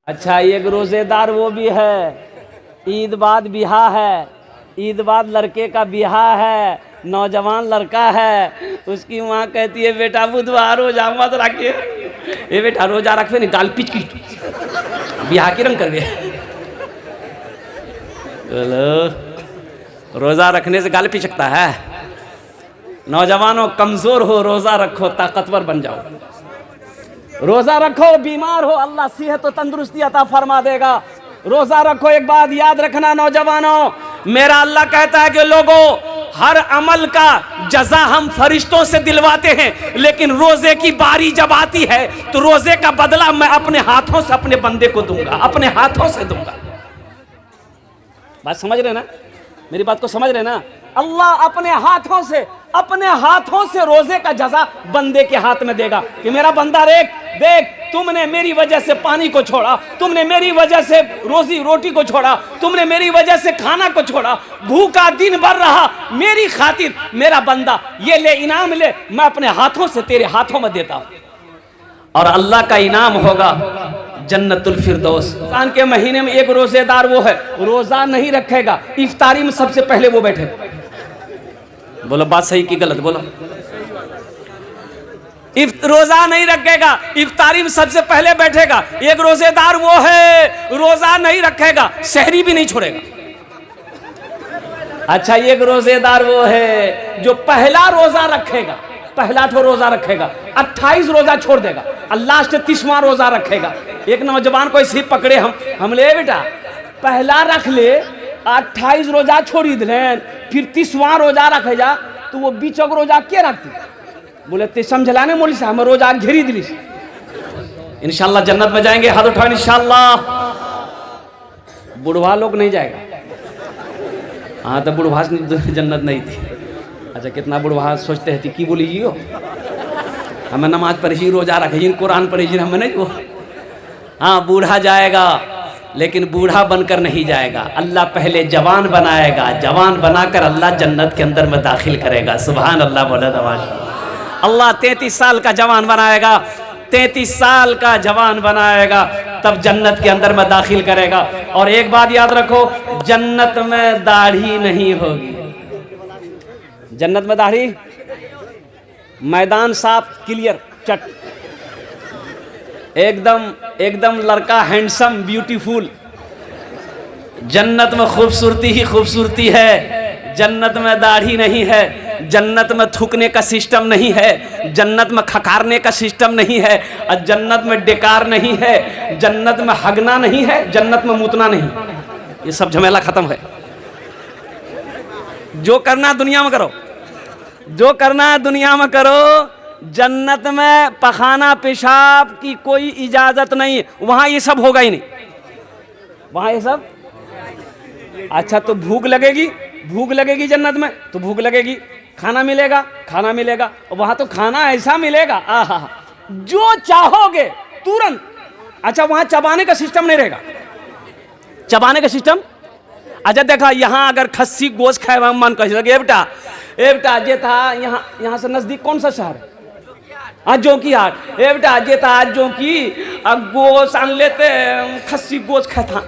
अच्छा, एक रोजेदार वो भी है, ईद बाद बिहा है, ईद बाद लड़के का बिहा है, नौजवान लड़का है, उसकी माँ कहती है बेटा बुधवार रोजा मत रखिए, ये बेटा रोजा रखे नहीं गाल पिच की बिहा की रंग कर दे। चलो, रोजा रखने से गाल पिचकता है। नौजवानों, कमजोर हो रोजा रखो, ताकतवर बन जाओ। रोजा रखो, बीमार हो अल्लाह सेहत और तंदुरुस्ती अता फरमा देगा। रोजा रखो। एक बात याद रखना नौजवानों, मेरा अल्लाह कहता है कि लोगों, हर अमल का जजा हम फरिश्तों से दिलवाते हैं, लेकिन रोजे की बारी जब आती है तो रोजे का बदला मैं अपने हाथों से अपने बंदे को दूंगा, अपने हाथों से दूंगा। बात समझ रहे ना? मेरी बात को समझ रहे ना? अल्लाह अपने हाथों से रोजे का जजा बंदे के हाथ में देगा कि मेरा बंदा देख तुमने मेरी वजह से पानी को छोड़ा, तुमने मेरी वजह से रोटी को छोड़ा, तुमने मेरी वजह से खाना को छोड़ा, भूखा दिन भर रहा मेरी खातिर, मेरा बंदा ये ले इनाम ले, मैं अपने हाथों से तेरे हाथों में देता हूं। और अल्लाह का इनाम होगा जन्नतुल फिरदौस। रमजान के महीने में एक रोजेदार वो है, रोजा नहीं रखेगा, इफ्तारी में सबसे पहले वो बैठे। बोलो बात सही की गलत? बोलो। रोजा नहीं रखेगा, इफ्तारी में सबसे पहले बैठेगा। एक रोजेदार वो है, रोजा नहीं रखेगा, सहरी भी नहीं छोड़ेगा। अच्छा, एक रोजेदार वो है जो पहला रोजा रखेगा, पहला ठो रोजा रखेगा, 28 रोजा छोड़ देगा, लास्ट 30वां रोजा रखेगा। एक नौजवान को इसी पकड़े हम ले बेटा पहला रख ले, 28 रोजा छोड़ी दिले, फिर 30वां रोजा रखे जा, तो वो बीचक रोजा क्या रखती? बोले ते समझलाने मोली साहब, हम रोजा घेरी दिली। इंशाल्लाह जन्नत में जाएंगे, हाथ उठाओ इंशाल्लाह। बुढ़वा लोग नहीं जाएगा। हाँ तो बुढ़वा जन्नत नहीं थी। अच्छा, कितना बुढ़वा सोचते हैं कि बोली जी हो, हमें नमाज पढ़ी, रोजा रखी, कुरान पढ़ी, हमें नहीं वो। हाँ, बूढ़ा जाएगा, लेकिन बूढ़ा बनकर नहीं जाएगा। अल्लाह पहले जवान बनाएगा, जवान बनाकर अल्लाह जन्नत के अंदर में दाखिल करेगा। सुभान अल्लाह। बोला नवाज। अल्लाह 33 साल का जवान बनाएगा, 33 साल का जवान बनाएगा, तब जन्नत के अंदर में दाखिल करेगा। और एक बात याद रखो, जन्नत में दाढ़ी नहीं होगी। जन्नत में दाढ़ी, मैदान साफ क्लियर चट, एकदम लड़का हैंडसम ब्यूटीफुल। जन्नत में खूबसूरती ही खूबसूरती है, जन्नत में दाढ़ी नहीं है, जन्नत में थूकने का सिस्टम नहीं है, जन्नत में खकारने का सिस्टम नहीं है, और जन्नत में डेकार नहीं है, जन्नत में हगना नहीं है, जन्नत में मुतना नहीं। ये सब झमेला खत्म है। जो करना दुनिया में करो, जो करना दुनिया में करो। जन्नत में पखाना पेशाब की कोई इजाजत नहीं, वहां ये सब होगा ही नहीं, वहां ये सब। अच्छा, तो भूख लगेगी जन्नत में, तो भूख लगेगी, खाना मिलेगा, और वहां तो खाना ऐसा मिलेगा, आहा, जो चाहोगे तुरंत। अच्छा, वहां चबाने का सिस्टम नहीं रहेगा, चबाने का सिस्टम। अच्छा देखा, यहाँ अगर खस्सी गोश्त खाए मन कह बेटा जे था यहाँ से नजदीक कौन सा शहर है? हाँ, जोकीहाट। ए बेटा जे था जोकी, गोश्त आन लेते, खस्सी गोश्त खाता।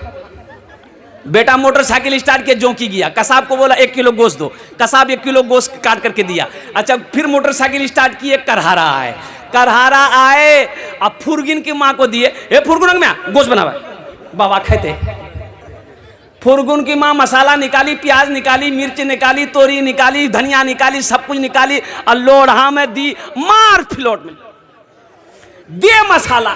बेटा मोटरसाइकिल स्टार्ट किया, जोकी गया, कसाब को बोला 1 किलो गोश्त दो, कसाब 1 किलो गोश्त काट करके दिया। अच्छा, फिर मोटरसाइकिल स्टार्ट किए, करहारा आए, अब फुरगिन की माँ को दिए, ए फुरगुन में गोश्त बनावा, बाबा खाते। फुरगुन की माँ मसाला निकाली, प्याज निकाली, मिर्च निकाली, तोरी निकाली, धनिया निकाली, सब कुछ निकाली, और लोढ़ा में दी, मार फिलोट में, दे मसाला,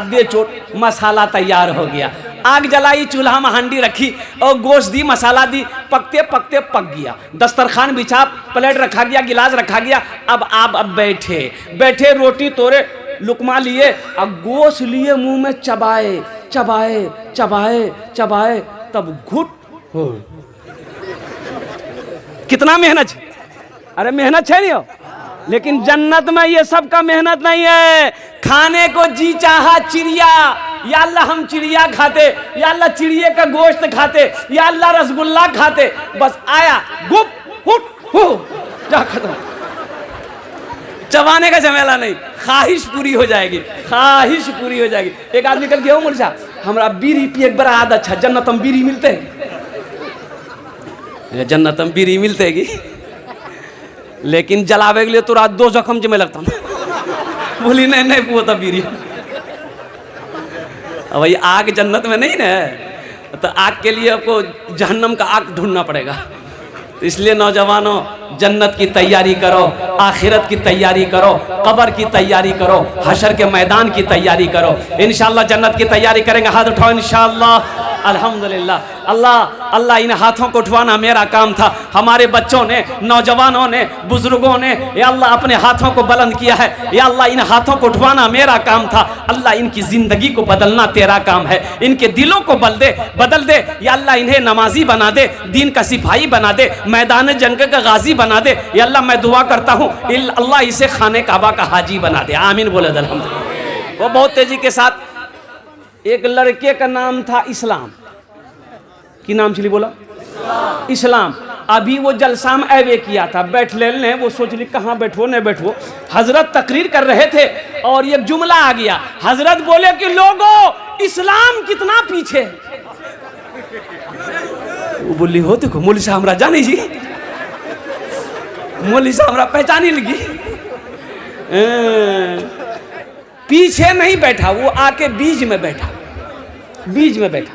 दे चोट, मसाला तैयार हो गया। आग जलाई, चूल्हा में हांडी रखी, और गोश्त दी, मसाला दी, पकते पक गया। दस्तरखान बिछा, प्लेट रखा गया, गिलास रखा गया। अब आप बैठे रोटी तोड़े, लुकमा लिए, और गोश्त लिए, मुंह में चबाए, तब घुट हो। कितना मेहनत है? अरे मेहनत है नहीं हो, लेकिन जन्नत में ये सब का मेहनत नहीं है। खाने को जी चाहा चिड़िया, या अल्लाह हम चिड़िया खाते, या अल्लाह चिड़िया का गोश्त खाते, या अल्लाह रसगुल्ला खाते, बस आया गुप हुट हो जा, खत्म। चबाने का झमेला नहीं, ख्वाहिश पूरी हो जाएगी, ख्वाहिश पूरी हो जाएगी। एक आदमी कल गया मुर्जा हमरा बीड़ी पिए के बड़ा आदत है, जन्नत में बीड़ी मिलते है? जन्नत में बीड़ी मिलते की, लेकिन जलावे के लिए तो रात 2 जख्म में लगता हूँ। बोली नहीं नहीं वो तो बीड़ी। अब भाई आग जन्नत में नहीं ना, तो आग के लिए आपको जहन्नम का आग ढूंढना पड़ेगा। तो इसलिए नौजवानों, जन्नत की तैयारी करो, आखिरत की तैयारी करो, कब्र की तैयारी करो, हशर के मैदान की तैयारी करो। इंशाअल्लाह जन्नत की तैयारी करेंगे। हाथ उठाओ इंशाअल्लाह। अल्हम्दुलिल्लाह। अल्लाह अल्लाह इन हाथों को उठवाना मेरा काम था। हमारे बच्चों ने, नौजवानों ने, बुजुर्गों ने या अल्लाह अपने हाथों को बुलंद किया है। या अल्लाह इन हाथों को उठवाना मेरा काम था। अल्लाह इनकी ज़िंदगी को बदलना तेरा काम है। इनके दिलों को बदल दे। या अल्लाह इन्हें नमाजी बना दे, दीन का सिपाही बना दे, मैदान जंग का गाजी बना दे। या अल्लाह मैं दुआ करता हूँ अल्लाह इसे खाने काबा का हाजी बना दे। आमीन बोले अल्हम्दुलिल्लाह। वो बहुत तेजी के साथ, एक लड़के का नाम था इस्लाम। की नाम चली बोला? इस्लाम। अभी वो जलसा में ऐवे किया था, बैठ ले, वो सोच ली कहाँ बैठो न बैठो। हजरत तकरीर कर रहे थे और एक जुमला आ गया। हजरत बोले कि लोगों, इस्लाम कितना पीछे। वो बोली हो देखो मौलवी साहब हमरा जानी जी, मौलवी साहब हमरा पहचानी लगी। पीछे नहीं बैठा, वो आके बीच में बैठा, बीच में बैठा।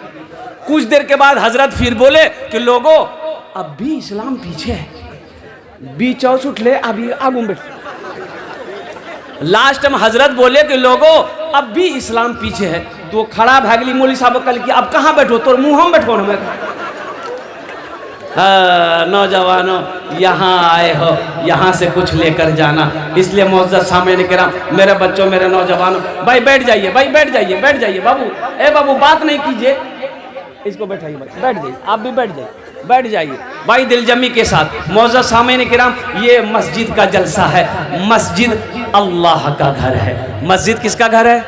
कुछ देर के बाद हजरत फिर बोले कि लोगों, अब भी इस्लाम पीछे है, बीच और उठ ले, अभी आगू में बैठ। लास्ट में हजरत बोले कि लोगों, अब भी इस्लाम पीछे है। तो खड़ा भागली मौलवी साहब कल की, अब कहाँ बैठो, तो मुँह में बैठो ना। नौजवानों, यहाँ आए हो, यहाँ से कुछ लेकर जाना। इसलिए मुअज़्ज़ज़ सामईन किराम, मेरे बच्चों, मेरे नौजवानों, भाई बैठ जाइए, भाई बैठ जाइए, बैठ जाइए। बाबू, ए बाबू, बात नहीं कीजिए, इसको बैठाइए, बैठ जाइए, आप भी बैठ जाइए, बैठ जाइए भाई दिलजमी के साथ। मुअज़्ज़ज़ सामईन किराम, ये मस्जिद का जलसा है। मस्जिद अल्लाह का घर है। मस्जिद किसका घर है?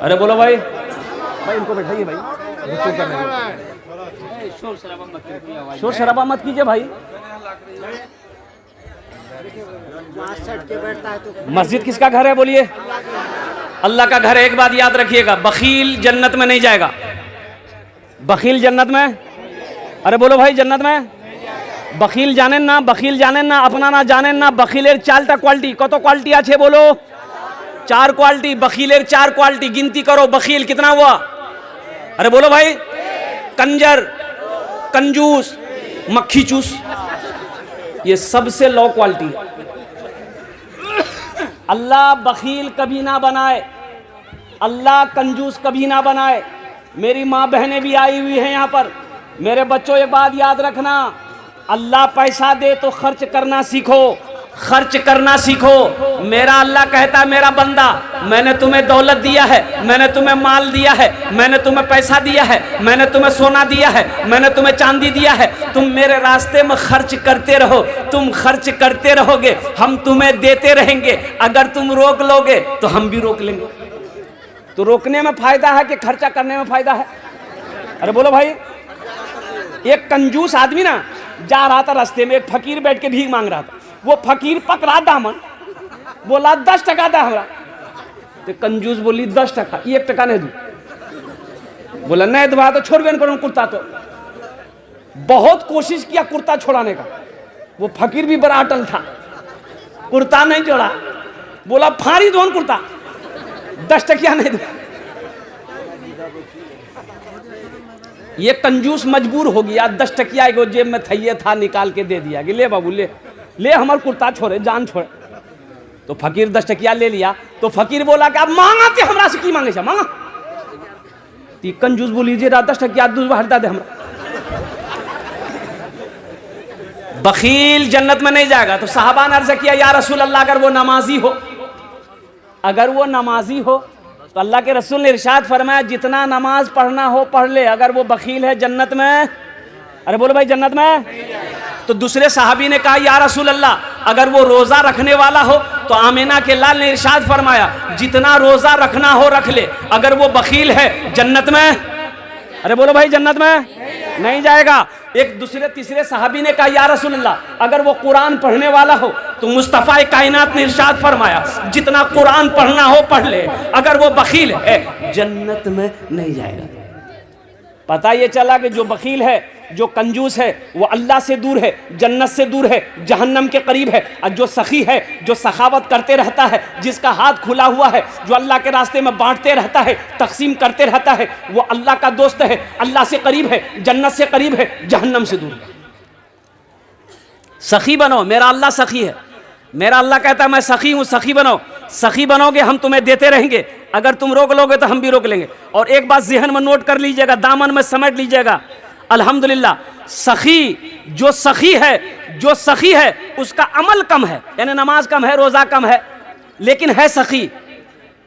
अरे बोलो भाई, भाई इनको बैठाइए भाई, शोर शराबा मत कीजिए भाई। मस्जिद किसका घर है बोलिए? अल्लाह का घर है। एक बात याद रखिएगा, बखील जन्नत में नहीं जाएगा। बखील जन्नत में, अरे बोलो भाई, जन्नत में बखील जाने ना, बखील जाने ना, अपना ना जाने ना। बखीलेर 4टा क्वालिटी, कत क्वालिटी आछे बोलो? 4 क्वालिटी। बखीलेर 4 क्वालिटी गिनती करो। बखील कितना हुआ? अरे बोलो भाई। कंजर, कंजूस, मक्खी चूस, ये सबसे लो क्वालिटी है। अल्लाह बखील कभी ना बनाए, अल्लाह कंजूस कभी ना बनाए। मेरी माँ बहनें भी आई हुई हैं यहाँ पर। मेरे बच्चों, एक बात याद रखना, अल्लाह पैसा दे तो खर्च करना सीखो, खर्च करना सीखो। मेरा अल्लाह कहता है, मेरा बंदा, मैंने तुम्हें दौलत दिया है, मैंने तुम्हें माल दिया है, मैंने तुम्हें पैसा दिया है, मैंने तुम्हें सोना दिया है, मैंने तुम्हें चांदी दिया है। तुम मेरे रास्ते में खर्च करते रहो, तुम खर्च करते रहोगे, हम तुम्हें देते रहेंगे। अगर तुम रोक लोगे तो हम भी रोक लेंगे। तो रोकने में फायदा है कि खर्चा करने में फायदा है? अरे बोलो भाई। एक कंजूस आदमी ना जा रहा था रास्ते में, एक फकीर बैठ के भीख मांग रहा था। वो फकीर पकड़ा दामन, बोला 10 टका दा हमरा। तो कंजूस बोली 10 टका, 1 टका नहीं दूं। बोला नहीं दबा तो छोड़ बेन करो कुर्ता। तो बहुत कोशिश किया कुर्ता छोड़ाने का, वो फकीर भी बड़ा अटल था, कुर्ता नहीं छोड़ा। बोला फाड़ी दो कुर्ता, 10 टकिया नहीं दूं। ये कंजूस मजबूर हो गया, 10 टकिया एगो जेब में थैये था, निकाल के दे दिया कि ले बाबू ले ले, हमार कुर्ता छोड़े, जान छोड़े। तो फकीर 10 टकिया ले लिया। तो फकीर बोला कि अब मांगा ते हमरा से की मांगे, मांगा। ती कंजूस बोली जे 10 टकिया दूसरा हटा दे हमरा। बखील जन्नत में नहीं जाएगा। तो साहबा ने अर्ज किया, या रसूल अल्लाह, अगर वो नमाजी हो, अगर वो नमाजी हो तो अल्लाह के रसूल ने इरशाद फरमाया, जितना नमाज पढ़ना हो पढ़ ले, अगर वो बखील है जन्नत में। अरे बोलो भाई, जन्नत में। तो दूसरे साहबी ने कहा, या रसूल अल्लाह, अगर वो रोज़ा रखने वाला हो तो आमिना के लाल ने इरशाद फरमाया, जितना रोज़ा रखना हो रख ले, अगर वो बखील है जन्नत में। अरे बोलो भाई, जन्नत में। नहीं जाएगा। एक दूसरे तीसरे सहाबी ने कहा या रसूल अल्लाह, अगर वो कुरान पढ़ने वाला हो तो मुस्तफ़ा कायनात ने इरशाद फरमाया जितना कुरान पढ़ना हो पढ़ ले, अगर वो बखील है जन्नत में नहीं जाएगा। पता ये चला कि जो बखील है, जो कंजूस है, वो अल्लाह से दूर है, जन्नत से दूर है, जहन्नम के करीब है। और जो सखी है, जो सखावत करते रहता है, जिसका हाथ खुला हुआ है, जो अल्लाह के रास्ते में बांटते रहता है, तकसीम करते रहता है, वो अल्लाह का दोस्त है, अल्लाह से करीब है, जन्नत से करीब है, जहन्नम से दूर है। सखी बनो, मेरा अल्लाह सखी है। मेरा अल्लाह कहता है मैं सखी हूँ, सखी बनो। सखी बनोगे हम तुम्हें देते रहेंगे, अगर तुम रोक लोगे तो हम भी रोक लेंगे। और एक बात ज़हन में नोट कर लीजिएगा, दामन में समेट लीजिएगा, अल्हम्दुलिल्लाह सखी जो सखी है उसका अमल कम है, यानी नमाज कम है, रोज़ा कम है, लेकिन है सखी,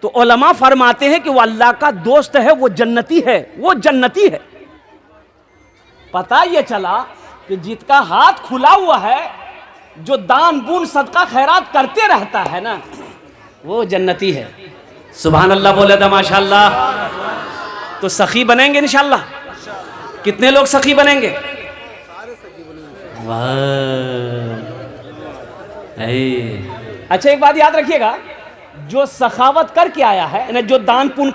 तो उलमा फरमाते हैं कि वो अल्लाह का दोस्त है, वो जन्नती है, वो जन्नती है। पता ये चला कि जिसका हाथ खुला हुआ है, जो दान पुण्य सदका खैरात करते रहता है ना, वो जन्नती है। सुभान अल्लाह बोले तो माशाअल्लाह। तो सखी बनेंगे इंशाअल्लाह। कितने लोग सखी बनेंगे? वाह। अच्छा एक बात याद रखिएगा, जो सखावत करके आया है ना, जो दान पुण्य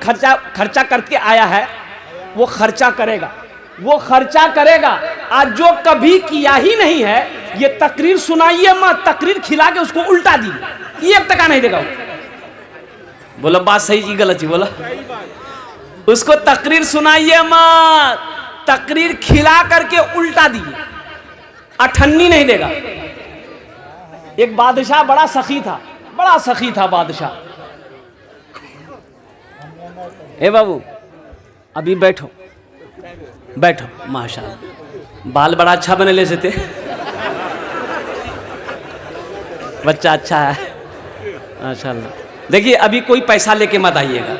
खर्चा करके आया है, वो खर्चा करेगा, वो खर्चा करेगा। आज जो कभी किया ही नहीं है, ये तकरीर सुनाइए मत, तकरीर खिला के उसको उल्टा दी, 1 टका नहीं देगा। बोलो बात सही की गलत ही बोला। उसको तकरीर सुनाइए मत, तकरीर खिला करके उल्टा दिए, अठन्नी नहीं देगा। एक बादशाह बड़ा सखी था, बड़ा सखी था बादशाह। ए बाबू अभी बैठो बैठो, माशाअल्लाह बाल बड़ा अच्छा बने ले थे, बच्चा अच्छा है माशाअल्लाह। देखिए अभी कोई पैसा लेके मत आइएगा,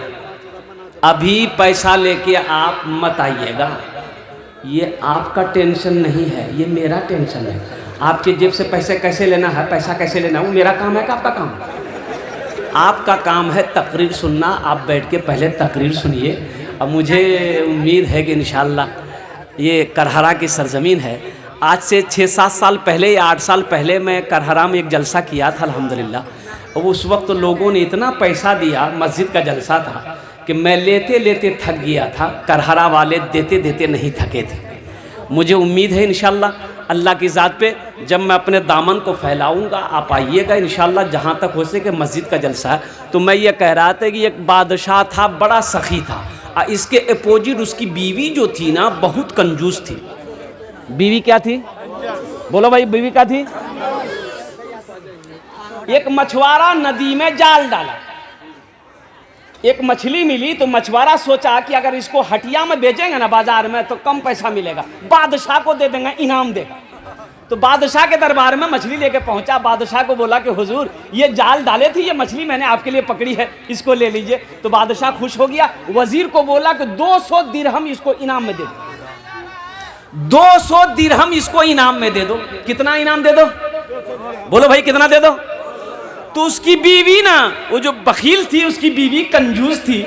अभी पैसा लेके आप मत आइएगा, ये आपका टेंशन नहीं है, ये मेरा टेंशन है। आपके जेब से पैसे कैसे लेना है, पैसा कैसे लेना है, वो मेरा काम है कि आपका काम है? आपका काम है तकरीर सुनना। आप बैठ के पहले तकरीर सुनिए। अब मुझे उम्मीद है कि इंशाअल्लाह ये करहरा की सरजमीन है। आज से 6-7 साल पहले या 8 साल पहले मैं करहरा में एक जलसा किया था अल्हम्दुलिल्लाह। और उस वक्त तो लोगों ने इतना पैसा दिया, मस्जिद का जलसा था, कि मैं लेते लेते थक गया था, करहरा वाले देते देते नहीं थके थे। मुझे उम्मीद है इंशाअल्लाह अल्लाह की ज़ात पे जब मैं अपने दामन को फैलाऊंगा, आप आइएगा इंशाअल्लाह, जहाँ तक हो सके मस्जिद का जलसा है। तो मैं ये कह रहा था कि एक बादशाह था, बड़ा सखी था, और इसके अपोजिट उसकी बीवी जो थी ना, बहुत कंजूस थी। बीवी क्या थी? बोलो भाई, बीवी क्या थी? एक मछुआरा नदी में जाल डाला, एक मछली मिली, तो मछुआरा सोचा कि अगर इसको हटिया में बेचेंगे ना बाजार में तो कम पैसा मिलेगा, बादशाह को दे देंगे, इनाम देगा। तो बादशाह के दरबार में मछली लेके पहुंचा, बादशाह को बोला कि हुजूर ये जाल डाले थे, ये मछली मैंने आपके लिए पकड़ी है, इसको ले लीजिए। तो बादशाह खुश हो गया, वजीर को बोला कि 200 दिरहम इसको इनाम में दे दो, 200 दिरहम इसको इनाम में दे दो। कितना इनाम दे दो? बोलो भाई कितना दे दो? तो उसकी बीवी ना, वो जो बखील थी, उसकी बीवी कंजूस थी,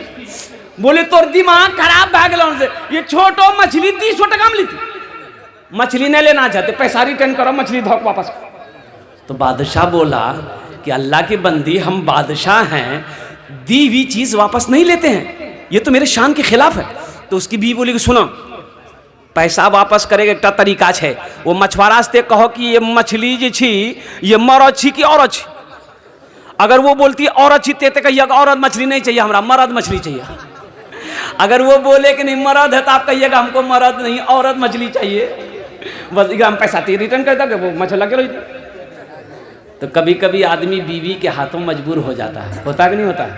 बोले तोर दिमाग खराब भाग लो से, ये छोटो मछली 300 टका में ली थी, मछली नहीं लेना चाहते, पैसा रिटर्न करो, मछली धोक वापस करो। तो बादशाह बोला कि अल्लाह की बंदी, हम बादशाह हैं, दी हुई चीज़ वापस नहीं लेते हैं, ये तो मेरे शान के खिलाफ है। तो उसकी बीवी बोली कि सुनो, पैसा वापस करेगा एक तरीका है, वो मछुआरा से कहो कि ये मछली जी छी, ये मर अच्छी कि और अच्छी। अगर वो बोलती और अच्छी ते कहिएगा औरत मछली नहीं चाहिए, हमरा मर्द मछली चाहिए। अगर वो बोले कि नहीं मर्द है, तो आप कहिएगा हमको मर्द नहीं औरत मछली चाहिए, बस हम पैसा रिटर्न कर दोगे, वो मछला के लो। तो कभी कभी आदमी बीवी के हाथों मजबूर हो जाता है, होता कि नहीं होता है?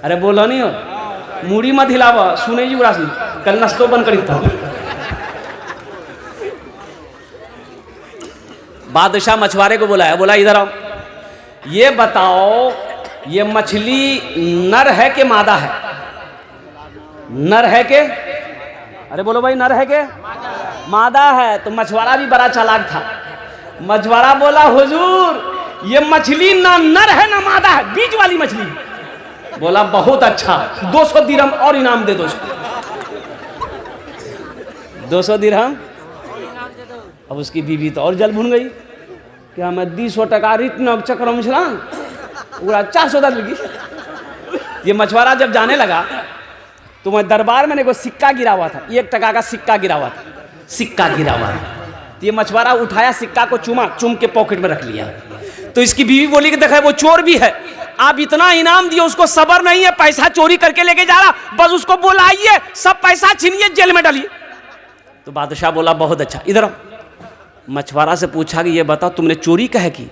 अरे बोलो नहीं हो, मूड़ी मत हिलावा, सुने जी उरासी, कल नस्तो बंद करी था। बादशाह मछुआरे को बुलाया, बोला इधर आओ, ये बताओ ये मछली नर है कि मादा है? नर है के? अरे बोलो भाई, नर है के मादा है? तो मछुआरा भी बड़ा चालाक था। मछुआरा बोला हुजूर ये मछली ना नर है ना मादा है, बीच वाली मछली। बोला बहुत अच्छा, 200 दिरहम और इनाम दे दो इसको। 200 दिरहम अब उसकी बीवी तो और जल भुन गई कि मैं 200 टका रिटर्न चक्र में छलांग पूरा 410 लगी। ये मछुआरा जब जाने लगा तो मैं दरबार में कोई सिक्का गिरा हुआ था, 1 टका का सिक्का गिरा हुआ था, सिक्का गिरा हुआ था। तो ये मछुआरा उठाया सिक्का को, चूम के पॉकेट में रख लिया। तो इसकी बीवी बोली कि देखा वो चोर भी है, आप इतना इनाम दिए उसको सबर नहीं है, पैसा चोरी करके लेके जा रहा, बस उसको बुलाइए, सब पैसा छीनिए, जेल में डालिए। तो बादशाह बोला बहुत अच्छा, इधर आओ। मछुआरा से पूछा कि ये बताओ तुमने चोरी कहे की?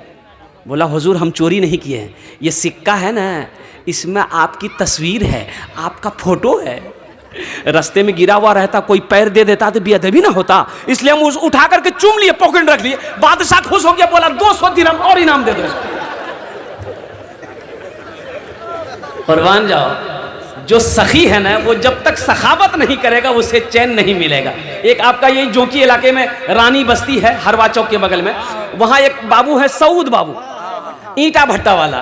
बोला हुजूर हम चोरी नहीं किए हैं, ये सिक्का है ना इसमें आपकी तस्वीर है, आपका फोटो है, रास्ते में गिरा हुआ रहता कोई पैर दे देता तो बेअदबी ना होता, इसलिए हम उठा करके चूम लिए, पॉकेट में रख लिए। बादशाह खुश हो गया, बोला 200 दिरहम और इनाम दे दो। कुर्बान जाओ, जो सखी है ना वो जब तक सखावत नहीं करेगा उसे चैन नहीं मिलेगा। एक आपका यही जोकी इलाके में रानी बस्ती है, हरवा चौक के बगल में, वहाँ एक बाबू है सऊद बाबू, ईंटा भट्टा वाला,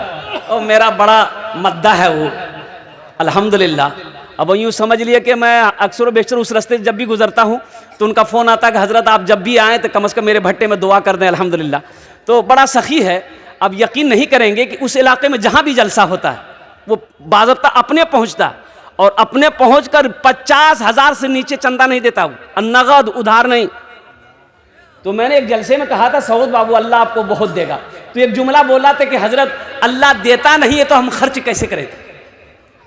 और मेरा बड़ा मद्दा है वो अल्हम्दुलिल्लाह। अब यूँ समझ लिए कि मैं अक्सर बेशतर उस रास्ते जब भी गुजरता हूँ तो उनका फ़ोन आता है कि हज़रत आप जब भी आएँ तो कम से कम मेरे भट्टे में दुआ कर दें अल्हम्दुलिल्लाह। तो बड़ा सखी है। अब यकीन नहीं करेंगे कि उस इलाके में जहाँ भी जलसा होता है वो बाज़ाब्ता अपने पहुँचता, और अपने पहुँच कर 50,000 से नीचे चंदा नहीं देता, वो नगद उधार नहीं। तो मैंने एक जलसे में कहा था सऊद बाबू अल्लाह आपको बहुत देगा, तो एक जुमला बोला था कि हजरत अल्लाह देता नहीं है तो हम खर्च कैसे करें?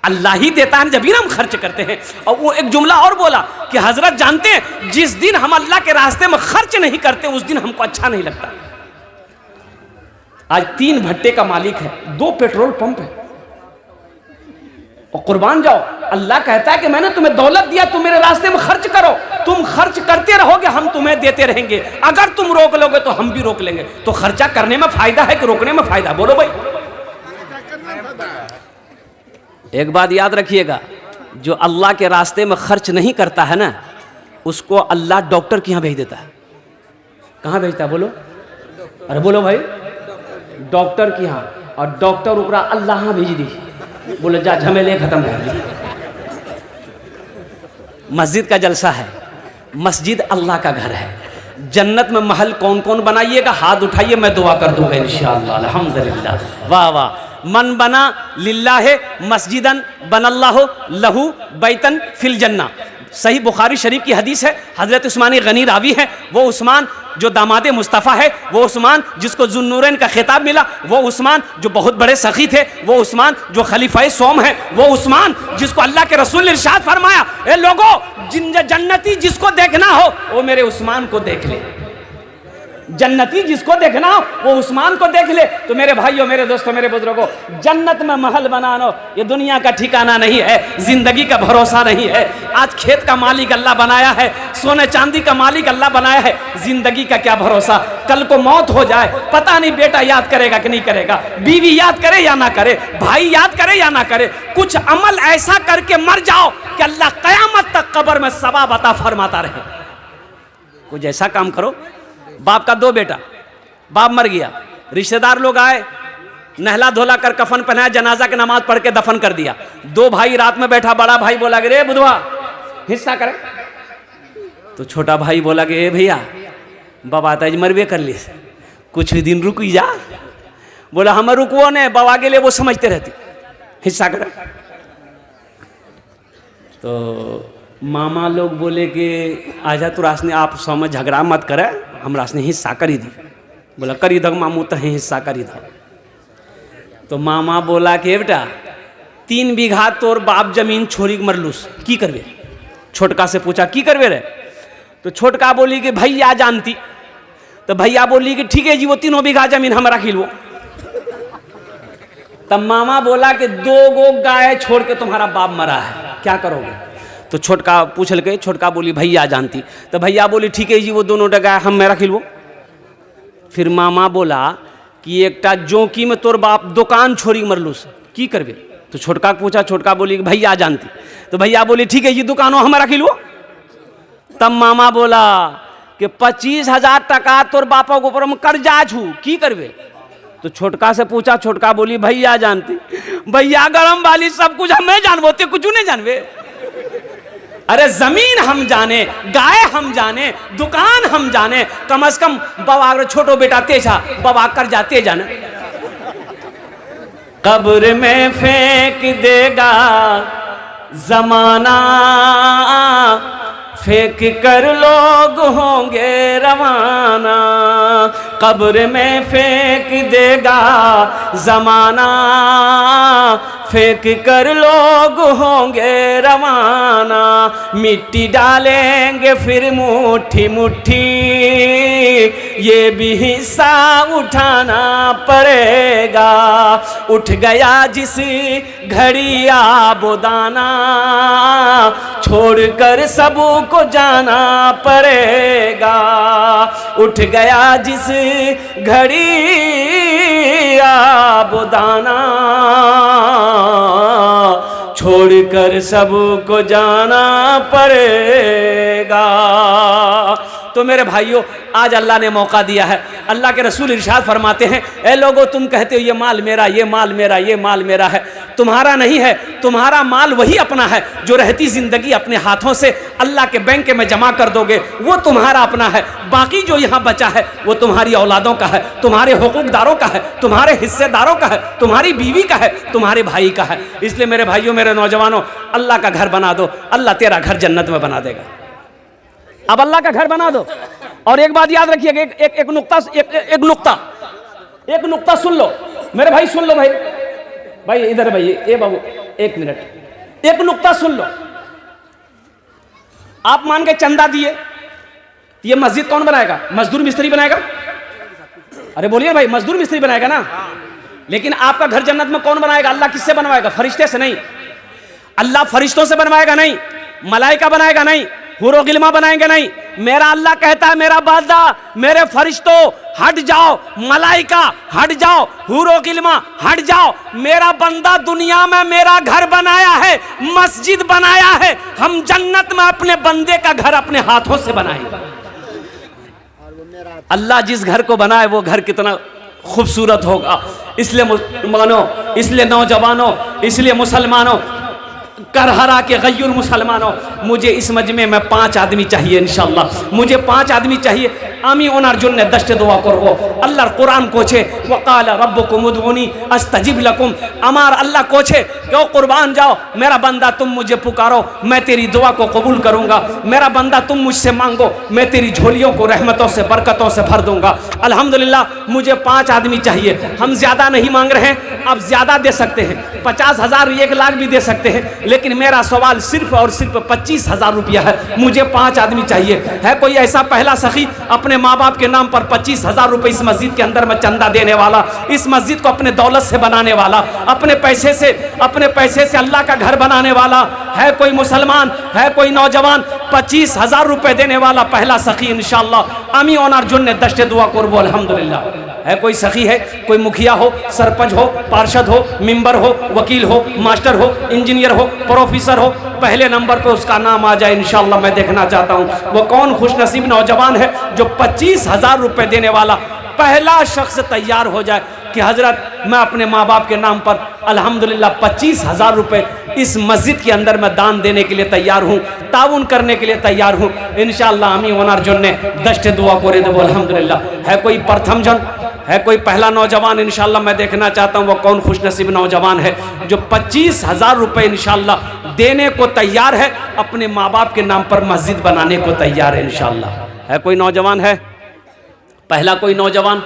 अल्लाह ही देता है जब भी ना हम खर्च करते हैं। और वो एक जुमला और बोला कि हजरत जानते हैं जिस दिन हम अल्लाह के रास्ते में खर्च नहीं करते उस दिन हमको अच्छा नहीं लगता। आज 3 भट्टे का मालिक है, 2 पेट्रोल पंप है, और कुर्बान जाओ अल्लाह कहता है कि मैंने तुम्हें दौलत दिया, तुम मेरे रास्ते में खर्च करो, तुम खर्च करते रहोगे हम तुम्हें देते रहेंगे, अगर तुम रोक लोगे तो हम भी रोक लेंगे। तो खर्चा करने में फायदा है कि रोकने में फायदा? बोलो भाई। एक बात याद रखिएगा, जो अल्लाह के रास्ते में खर्च नहीं करता है ना उसको अल्लाह डॉक्टर के यहाँ भेज देता है। कहाँ भेजता है बोलो? अरे बोलो भाई, डॉक्टर के यहाँ। और डॉक्टर ऊपरा अल्लाह यहाँ भेज दी, बोले जा झमेले खत्म कर दी। मस्जिद का जलसा है, मस्जिद अल्लाह का घर है। जन्नत में महल कौन कौन बनाइएगा? हाथ उठाइए, मैं दुआ कर दूंगा इंशाअल्लाह अल्हम्दुलिल्लाह। वाह वाह। मन बना लिल्लाह मस्जिदन बनल्लाहु लहू बैतन फिल जन्ना। सही बुखारी शरीफ की हदीस है, हजरत उस्मान गनी रावी है। वो उस्मान जो दामाद मुस्तफ़ा है, वो उस्मान जिसको जुन्नूरैन का खिताब मिला, वो उस्मान जो बहुत बड़े सखी थे, वो उस्मान जो खलीफाए सोम है, वो उस्मान जिसको अल्लाह के रसूल ने इरशाद फरमाया, ए लोगो जन्नती जिसको देखना हो वो मेरे उस्मान को देख ले, जन्नती जिसको देखना हो वो उस्मान को देख ले। तो मेरे भाइयों, मेरे दोस्तों, मेरे बुजुर्गों, जन्नत में महल बनाना ये दुनिया का ठिकाना नहीं है, जिंदगी का भरोसा नहीं है। आज खेत का मालिक अल्लाह बनाया है, सोने चांदी का मालिक अल्लाह बनाया है, जिंदगी का क्या भरोसा? कल को मौत हो जाए, पता नहीं बेटा याद करेगा कि नहीं करेगा, बीवी याद करे या ना करे, भाई याद करे या ना करे। कुछ अमल ऐसा करके मर जाओ कि अल्लाह कयामत तक कब्र में सवाब अता फरमाता रहे। कुछ ऐसा काम करो। बाप का 2 बेटा, बाप मर गया, रिश्तेदार लोग आए, नहला धोला कर कफन पहनाया, जनाजा की नमाज पढ़ के दफन कर दिया। 2 भाई रात में बैठा, बड़ा भाई बोला कि रे बुधवा हिस्सा करे। तो छोटा भाई बोला कि ए भैया बाबा ताज मरबे कर ली, कुछ ही दिन रुक जा। बोला हम रुकवो ने, बाबा के लिए वो समझते रहती, हिस्सा करे। तो मामा लोग बोले कि आजा तू रासने आप समझ झगड़ा मत करे, हम रासने हिस्सा करी दी। बोला करी दो मामू, तो हिस्सा करी दो। तो मामा बोला कि बेटा 3 बीघा तोर बाप जमीन छोड़ी मरलूस, की करवे? छोटका से पूछा की करवे रे? तो छोटका बोली कि भैया जानती। तो भैया बोली कि ठीक है जी, वो 3 बीघा जमीन हम रख लो। तब मामा बोला कि 2 गो गाय छोड़ के तुम्हारा बाप मरा है, क्या करोगे? तो छोटका पूछल के, छोटका बोली भैया जानती। तो भैया बोली ठीक है जी, वो दोनों गाय हम मैं रख लो। फिर मामा बोला कि एकटा जोकी में तोर बाप दुकान छोड़ी मरलूस, की करबे? तो छोटका पूछा, छोटका बोली कि भैया जानती। तो भैया बोली ठीक है जी, दुकानों हम रख लो। तब मामा बोला कि 25,000 टका तोर बापा के ऊपर हम कर्जा छू, की करबे? तो छोटका से पूछा, छोटका बोली भैया जानती। भैया गरम वाली सब कुछ हमें जानबो, ते कुछ नहीं जानबे। अरे जमीन हम जाने, गाय हम जाने, दुकान हम जाने, कम से कम बाबा छोटो बेटा तेजा बाबा कर जाते जाने। कब्र में फेंक देगा जमाना, फेंक कर लोग होंगे रवाना। कब्र में फेंक देगा जमाना, फेंक कर लोग होंगे रवाना। मिट्टी डालेंगे फिर मुट्ठी मुट्ठी, ये भी हिस्सा उठाना पड़ेगा। उठ गया जिस घड़ी आबोदाना, छोड़कर सबको जाना पड़ेगा। उठ गया जिस घड़ी आबोदाना, छोड़कर सबको जाना पड़ेगा। तो मेरे भाइयों, आज अल्लाह ने मौका दिया है। अल्लाह के रसूल इरशाद फरमाते हैं, ए लोगों तुम कहते हो ये माल मेरा, ये माल मेरा, ये माल मेरा है। तुम्हारा नहीं है, तुम्हारा माल वही अपना है जो रहती जिंदगी अपने हाथों से अल्लाह के बैंक में जमा कर दोगे, वो तुम्हारा अपना है। बाकी जो यहाँ बचा है वो तुम्हारी औलादों का है, तुम्हारे हुकूकदारों का है, तुम्हारे हिस्सेदारों का है, तुम्हारी बीवी का है, तुम्हारे भाई का है। इसलिए मेरे भाइयों, मेरे नौजवानों, अल्लाह का घर बना दो, अल्लाह तेरा घर जन्नत में बना देगा। अब अल्लाह का घर बना दो। और एक बात याद रखिएगा, एक नुक्ता सुन लो मेरे भाई, सुन लो भाई इधर भाई, ए बाबू एक मिनट, एक नुक्ता सुन लो। आप मान के चंदा दिए, ये मस्जिद कौन बनाएगा? मजदूर मिस्त्री बनाएगा। अरे बोलिए भाई, मजदूर मिस्त्री बनाएगा ना। लेकिन आपका घर जन्नत में कौन बनाएगा? अल्लाह किससे बनवाएगा? फरिश्ते से नहीं। अल्लाह फरिश्तों से बनवाएगा नहीं, मलाइका बनाएगा नहीं, हुरो गिल्मा बनाएंगे नहीं। मेरा अल्लाह कहता है, मेरा बंदा, मेरे फरिश्तों हट जाओ, मलाइका हट जाओ, हुरो गिल्मा हट जाओ। मेरा बंदा दुनिया में मेरा घर बनाया है, मस्जिद बनाया है। हम जन्नत में अपने बंदे का घर अपने हाथों से बनाएंगे। अल्लाह जिस घर को बनाए वो घर कितना खूबसूरत होगा। इसलिए मुसलमानों, इसलिए नौजवानों, इसलिए मुसलमानों, करहरा के गय्यूर मुसलमानों, मुझे इस मजमे में 5 आदमी चाहिए इंशाअल्लाह। मुझे 5 आदमी चाहिए। आमी ओनार जुन्ने दश्ते दुआ करबो। अल्लाह कुरान कोछे, वकाल रब्बुकुम उदउनी अस्तजिब लकुम। अमार अल्लाह कोछे क्यों कुर्बान जाओ, मेरा बंदा तुम मुझे पुकारो, मैं तेरी दुआ को कबूल करूंगा। मेरा बंदा तुम मुझसे मांगो, मैं तेरी झोलियों को रहमतों से बरकतों से भर दूंगा। अल्हम्दुलिल्लाह मुझे 5 आदमी चाहिए। हम ज्यादा नहीं मांग रहे हैं, आप ज्यादा दे सकते हैं, 50,000 1 लाख भी दे सकते हैं, लेकिन मेरा सवाल सिर्फ और सिर्फ 25,000 रुपया है। मुझे 5 आदमी चाहिए। है कोई ऐसा पहला सखी अपने माँ बाप के नाम पर 25,000 रुपए इस मस्जिद के अंदर में चंदा देने वाला, इस मस्जिद को अपने दौलत से बनाने वाला, अपने पैसे से अल्लाह का घर बनाने वाला? है कोई मुसलमान, है कोई नौजवान 25,000 रुपए देने वाला पहला सखी? इंशाअल्लाह आमी ओनार जुन्ने दश्ते दुआ करबो। अल्हम्दुलिल्लाह है कोई सखी है, कोई मुखिया हो, सरपंच हो, पार्षद हो, मेंबर हो, वकील हो, मास्टर हो, इंजीनियर हो, प्रोफेसर हो, पहले नंबर पे उसका नाम आ जाए इंशाअल्लाह। मैं देखना चाहता हूँ वो कौन खुशनसीब नौजवान है जो 25,000 रुपए देने वाला पहला शख्स तैयार हो जाए कि हजरत मैं अपने माँ बाप के नाम पर अल्हम्दुलिल्लाह 25,000 रुपए इस मस्जिद के अंदर मैं दान देने के लिए तैयार हूँ, ताउन करने के लिए तैयार हूँ इंशाअल्लाह। आमी ओनार जुन्ने दश्ते दुआ करे देबो अल्हम्दुलिल्लाह। है कोई प्रथम जन, है कोई पहला नौजवान? इंशाअल्लाह मैं देखना चाहता हूँ वो कौन खुशनसीब नौजवान है जो 25,000 रुपए इंशाअल्लाह देने को तैयार है, अपने माँ बाप के नाम पर मस्जिद बनाने को तैयार है इंशाअल्लाह। है कोई नौजवान? है पहला कोई नौजवान?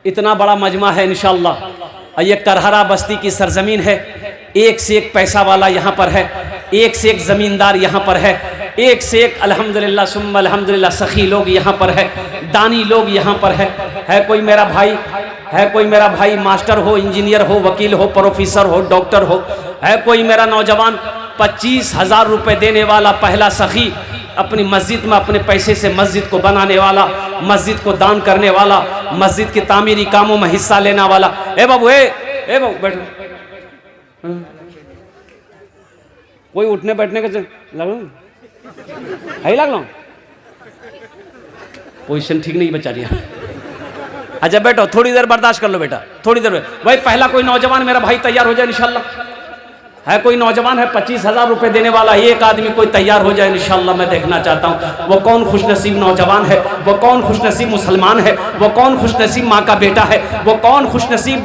इतना बड़ा मजमा है इंशाअल्लाह। ये करहरा बस्ती की सरजमीन है, एक से एक पैसा वाला यहाँ पर है, एक से एक ज़मींदार यहाँ पर है, एक से एक अल्हम्दुलिल्लाह सुम्मा अल्हम्दुलिल्लाह सखी लोग यहाँ पर है, दानी लोग यहाँ पर है। है कोई मेरा भाई, है कोई मेरा भाई मास्टर हो, इंजीनियर हो, वकील हो, प्रोफेसर हो, डॉक्टर हो? है कोई मेरा नौजवान 25,000 रुपए देने वाला पहला सखी, अपनी मस्जिद में अपने पैसे से मस्जिद को बनाने वाला, मस्जिद को दान करने वाला, मस्जिद के तामीरी कामों में हिस्सा लेने वाला? ए बाबू, ए बाबू बैठो। कोई उठने बैठने का लग लो, पोजीशन ठीक नहीं बचा लिया। अच्छा बैठो, थोड़ी देर बर्दाश्त कर लो बेटा, थोड़ी देर। भाई पहला कोई नौजवान मेरा भाई तैयार हो जाए इंशाअल्लाह। है कोई नौजवान है 25,000 रुपये देने वाला, एक आदमी कोई तैयार हो जाए इंशाअल्लाह। मैं देखना चाहता हूँ वो कौन खुशनसीब नौजवान है, वो कौन खुशनसीब मुसलमान है, वो कौन खुशनसीब माँ का बेटा है, वो कौन खुशनसीब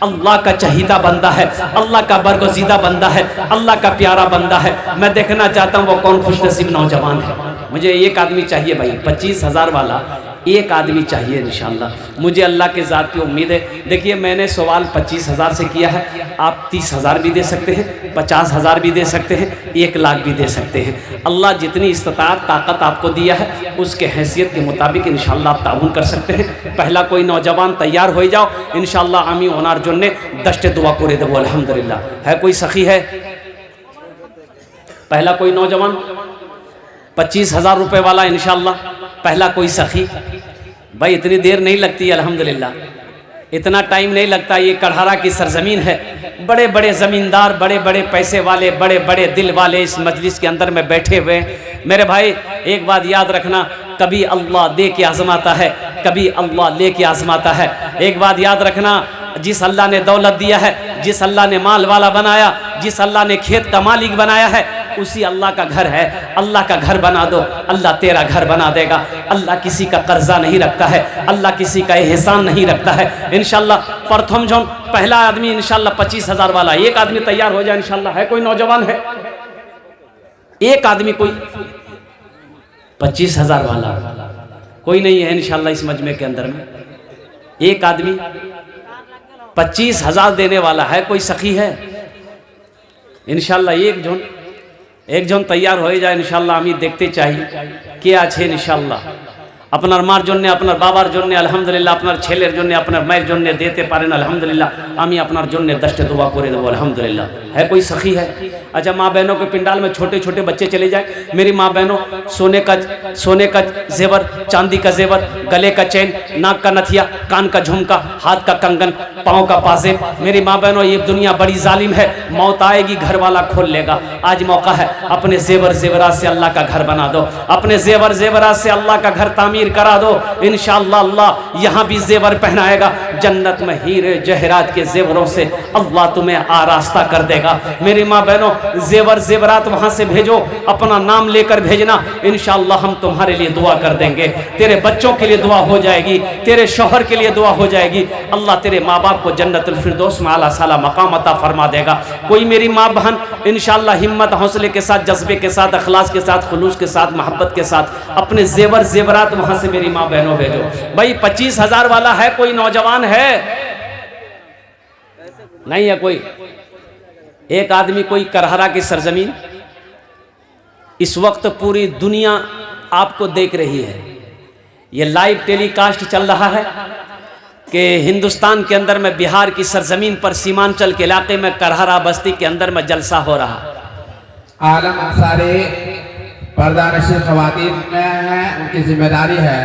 अल्लाह का चहीदा बंदा है, अल्लाह का बरगज़ीदा बंदा है, अल्लाह का प्यारा बंदा है। मैं देखना चाहता हूँ वो कौन खुशनसीब नौजवान है। मुझे एक आदमी चाहिए भाई, 25,000 वाला एक आदमी चाहिए इंशाअल्लाह। मुझे अल्लाह के ज़ात की उम्मीद है। देखिए मैंने सवाल 25,000 से किया है, आप 30,000 भी दे सकते हैं, 50,000 भी दे सकते हैं, 1 लाख भी दे सकते हैं। अल्लाह जितनी इस्तिताअत ताकत आपको दिया है उसके हैसियत के मुताबिक इंशाअल्लाह आप ताउन कर सकते हैं। पहला कोई नौजवान तैयार हो जाओ इंशाअल्लाह। आमी ओनार जोन्ने दस्ते दुआ करे देबो अल्हम्दुलिल्लाह। है कोई सखी है? पहला कोई नौजवान 25,000 रुपये वाला इंशाअल्लाह। पहला कोई सखी भाई, इतनी देर नहीं लगती अल्हम्दुलिल्लाह, इतना टाइम नहीं लगता। ये कढ़ारा की सरजमीन है, बड़े बड़े ज़मींदार, बड़े बड़े पैसे वाले, बड़े बड़े दिल वाले इस मजलिस के अंदर में बैठे हुए। मेरे भाई एक बात याद रखना, कभी अल्लाह दे के आजमाता है, कभी अल्लाह ले के आजमाता है। एक बात याद रखना, जिस अल्लाह ने दौलत दिया है, जिस अल्लाह ने माल वाला बनाया, जिस अल्लाह ने खेत का मालिक बनाया है, उसी अल्लाह का घर है। अल्लाह का घर बना दो, अल्लाह तेरा घर बना देगा। अल्लाह किसी का कर्जा नहीं रखता है, अल्लाह किसी का एहसान नहीं रखता है इंशाअल्लाह। प्रथम जोन पहला आदमी इंशाअल्लाह 25,000 वाला, एक आदमी तैयार हो जाए इंशाअल्लाह। है कोई नौजवान है? एक आदमी कोई 25,000 वाला कोई नहीं है इंशाअल्लाह इस मजमे के अंदर में। एक आदमी 25,000 देने वाला है, कोई सखी है इंशाअल्लाह। एक जोन तैयार हो जाए इंशाअल्लाह। आमी देखते चाहिए के আছে इंशाअल्लाह। আপনার মার জন্য, আপনার বাবার জন্য আলহামদুলিল্লাহ, আপনার ছেলের জন্য, আপনার মায়ের জন্য देते পারেন আলহামদুলিল্লাহ। আমি আপনার জন্য 10 दुआ করে দেবো আলহামদুলিল্লাহ। है कोई सखी है? अच्छा, माँ बहनों के पिंडाल में छोटे छोटे बच्चे चले जाए। मेरी माँ बहनों, सोने का जेवर, चांदी का जेवर, गले का चैन, नाक का नथिया, कान का झुमका, हाथ का कंगन, पाँव का पाजेब। मेरी माँ बहनों ये दुनिया बड़ी जालिम है, मौत आएगी घर वाला खोल लेगा। आज मौका है, अपने जेवर जेवरात से अल्लाह का घर बना दो, अपने जेवर जेवरात से अल्लाह का घर तामीर करा दो इंशाअल्लाह। अल्लाह यहाँ भी जेवर पहनाएगा, जन्नत में हीरे जहरात के जेवरों से अल्लाह तुम्हें आरास्ता कर देगा। मेरी माँ बहनों जेवर जेवरात वहाँ से भेजो, अपना नाम लेकर भेजना इंशाअल्लाह। हम तुम्हारे लिए दुआ कर देंगे, तेरे बच्चों के लिए दुआ हो जाएगी, तेरे शौहर के लिए दुआ हो जाएगी। अल्लाह तेरे माँ बाप को जन्नतुल फिरदौस में आला साला मकाम अता फरमा देगा। कोई मेरी माँ बहन इंशाअल्लाह हिम्मत हौसले के साथ, जज्बे के साथ, अखलास के साथ, खुलूस के साथ, मोहब्बत के साथ अपने जेवर जेवरात वहाँ से मेरी माँ बहनों भेजो। भाई 25,000 वाला है कोई नौजवान है? नहीं है कोई? एक आदमी कोई करहरा की सरजमीन। इस वक्त पूरी दुनिया आपको देख रही है, ये लाइव टेलीकास्ट चल रहा है कि हिंदुस्तान के अंदर में बिहार की सरजमीन पर सीमांचल के इलाके में करहरा बस्ती के अंदर में जलसा हो रहा। आलम अंसारी पर्दानशीन ख़वातीन में हैं, उनकी जिम्मेदारी है।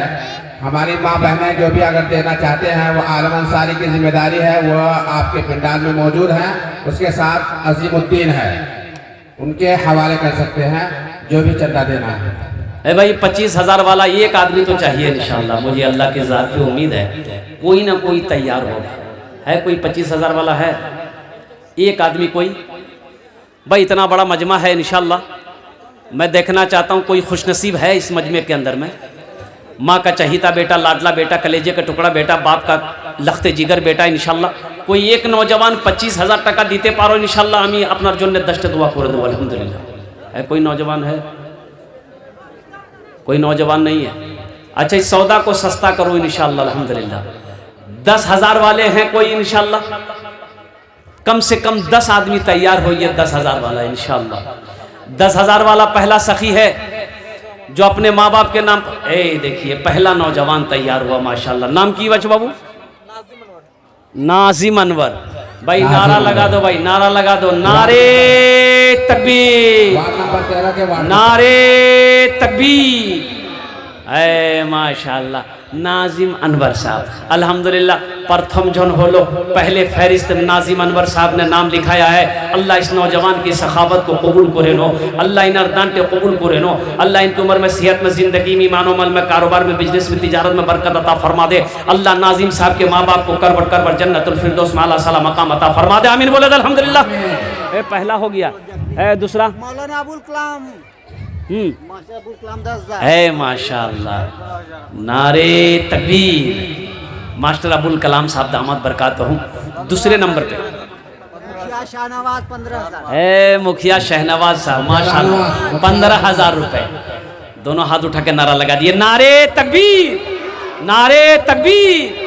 हमारी माँ बहनें जो भी अगर देना चाहते हैं वो आलम अंसारी की जिम्मेदारी है, वो आपके पिंडाल में मौजूद हैं। उसके साथ अजीमुद्दीन है, उनके हवाले कर सकते हैं जो भी चंदा देना है। भाई 25,000 वाला एक आदमी तो चाहिए इंशाअल्लाह। मुझे अल्लाह की ज़ात की उम्मीद है कोई ना कोई तैयार होगा। है कोई 25,000 वाला है? एक आदमी कोई? भाई इतना बड़ा मजमा है इंशाअल्लाह। मैं देखना चाहता हूँ कोई खुशनसीब है इस मजमे के अंदर में। माँ का चहीता बेटा, लाडला बेटा, कलेजे का टुकड़ा बेटा, बाप का लखते जिगर बेटा इंशाअल्लाह। कोई एक नौजवान 25,000 टाका दीते पारो इंशाअल्लाह। आमी अपनार जन्य 10 दुआ करे देबो अल्हम्दुलिल्लाह। है कोई नौजवान है? कोई नौजवान नहीं है? अच्छा, इस सौदा को सस्ता करो इंशाअल्लाह अल्हम्दुलिल्लाह। 10,000 वाले हैं कोई इंशाअल्लाह? कम से कम 10 आदमी तैयार होइए 10,000 वाला इंशाअल्लाह। 10,000 वाला पहला सखी है जो अपने माँ बाप के नाम। देखिए पहला नौजवान तैयार हुआ माशाअल्लाह। नाम की बच्चे बाबू? नाजिम अनवर। भाई नारा लगा दो, भाई नारा लगा दो। नारे तकबीर, नारे तकबीर। माशाअल्लाह नाजिम अनवर साहब अल्हम्दुलिल्लाह प्रथम जन होलो। पहले फहरिस्त नाजिम अनवर साहब ने नाम लिखाया है। अल्लाह इस नौजवान की सखावत को कबूल करे नो, अल्लाह इन अर्दान को कबूल करे नो, अल्लाह इनकी उम्र में, सेहत में, ज़िंदगी में, ईमान अमल में, कारोबार में, बिजनेस में, तिजारत में बरकत अता फरमा दे। अल्लाह नाजिम साहब के माँ बाप को करवट करवट जन्नतुल फिरदौस में आला साला मकाम अता फरमा दे। आमीन बोले अल्हम्दुलिल्लाह। पहला हो गया। दूसरा मौलाना अबुल कलाम, मास्टर अबुल कलाम 10,000। है माशाअल्लाह, नारे तकबीर। मास्टर अबुल कलाम साहब दामद बरकत हूँ। दूसरे नंबर पे मुखिया शाहनवाज 15,000। है मुखिया शहनवाज साहब माशाअल्लाह 15,000 रुपए। दोनों हाथ उठा के नारा लगा दिए, नारे तकबीर, नारे तकबीर।